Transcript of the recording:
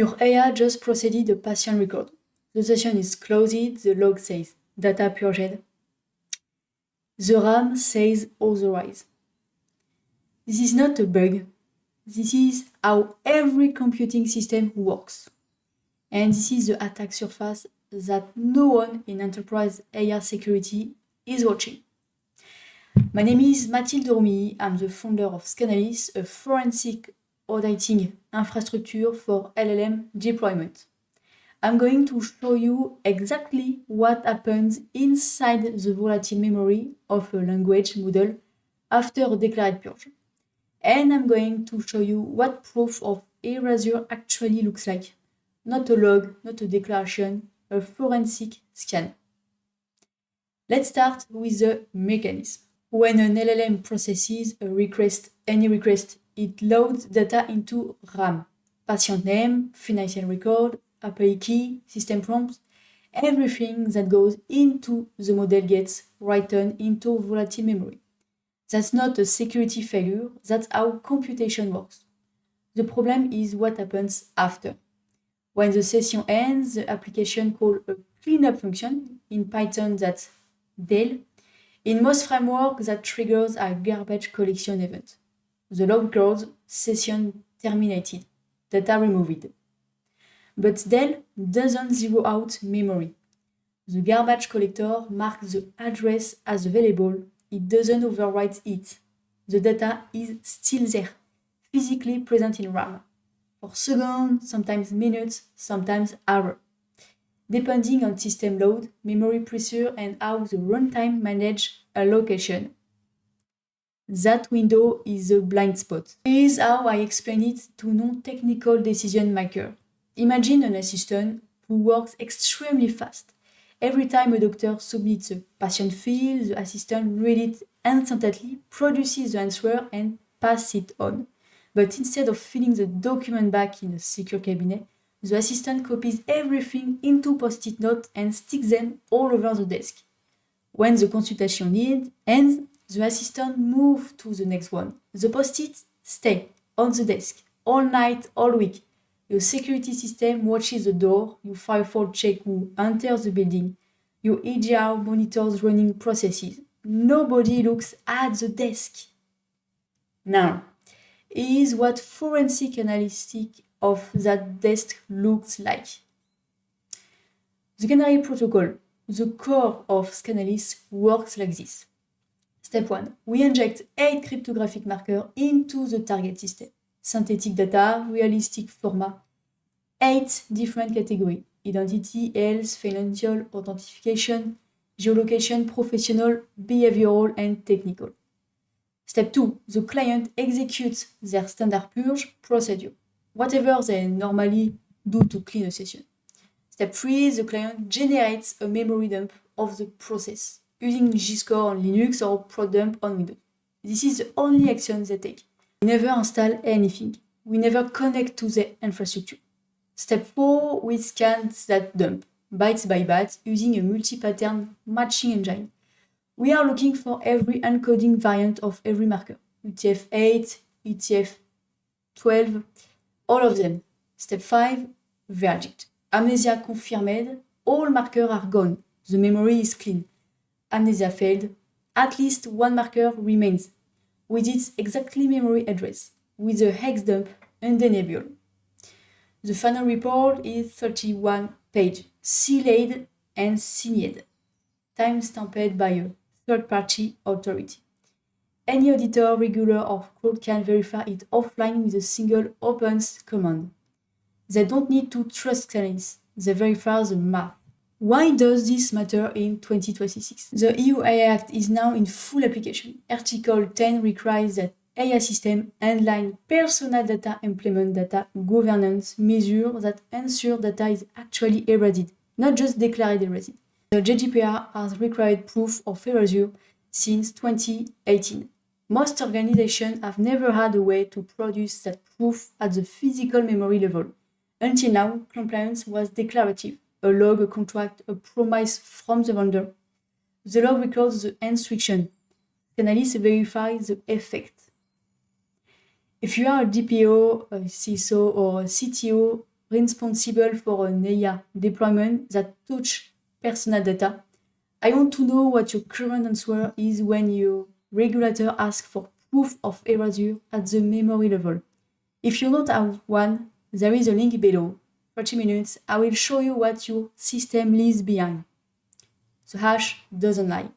Your AI just processed a patient record. The session is closed, the log says data purged. The RAM says otherwise. This is not a bug. This is how every computing system works. And this is the attack surface that no one in enterprise AI security is watching. My name is Mathilde Roumi. I'm the founder of Scanalys, a forensic auditing infrastructure for LLM deployment. I'm going to show you exactly what happens inside the volatile memory of a language model after a declared purge. And I'm going to show you what proof of erasure actually looks like. Not a log, not a declaration, a forensic scan. Let's start with the mechanism. When an LLM processes a request, any request, it loads data into RAM. Patient name, financial record, API key, system prompts, everything that goes into the model gets written into volatile memory. That's not a security failure, that's how computation works. The problem is what happens after. When the session ends, the application calls a cleanup function, in Python that's del. In most frameworks, that triggers a garbage collection event. The log records session terminated, data removed. But del doesn't zero out memory. The garbage collector marks the address as available, it doesn't overwrite it. The data is still there, physically present in RAM. For seconds, sometimes minutes, sometimes hours. Depending on system load, memory pressure, and how the runtime manages allocation. That window is a blind spot. Here's how I explain it to non-technical decision maker. Imagine an assistant who works extremely fast. Every time a doctor submits a patient field, the assistant reads it instantly, produces the answer, and passes it on. But instead of filling the document back in a secure cabinet, the assistant copies everything into post-it notes and sticks them all over the desk. When the consultation ends, the assistant moves to the next one. The post-it stays on the desk all night, all week. Your security system watches the door, your firewall checks who enters the building, your EDR monitors running processes. Nobody looks at the desk. Now, here's what forensic analysis of that desk looks like. The Canary protocol, the core of Scanalys, works like this. Step 1. We inject 8 cryptographic markers into the target system. Synthetic data, realistic format, 8 different categories: identity, health, financial, authentication, geolocation, professional, behavioral, and technical. Step 2. The client executes their standard purge procedure, whatever they normally do to clean a session. Step 3. The client generates a memory dump of the process using Gscore on Linux or ProDump on Windows. This is the only action they take. We never install anything. We never connect to the infrastructure. Step 4, we scan that dump, bytes by bytes, using a multi-pattern matching engine. We are looking for every encoding variant of every marker. UTF-8, UTF-12, all of them. Step 5, verdict. Amnesia confirmed, all markers are gone. The memory is clean. Amnesia failed, at least one marker remains, with its exactly memory address, with the hex dump undeniable. The final report is 31 pages, sealed and signed, time-stamped by a third-party authority. Any auditor, regular, or clerk can verify it offline with a single opens command. They don't need to trust Scanalys, they verify the math. Why does this matter in 2026? The EU AI Act is now in full application. Article 10 requires that AI system handle personal data, implement data governance measures that ensure data is actually erased, not just declared erased. The GDPR has required proof of erasure since 2018. Most organizations have never had a way to produce that proof at the physical memory level. Until now, compliance was declarative. A log, a contract, a promise from the vendor. The log records the instruction. Scanalys verifies the effect. If you are a DPO, a CISO, or a CTO, responsible for an AI deployment that touch personal data. I want to know what your current answer is when your regulator asks for proof of erasure at the memory level. If you don't have one, there is a link below. 30 minutes, I will show you what your system leaves behind. The hash doesn't lie.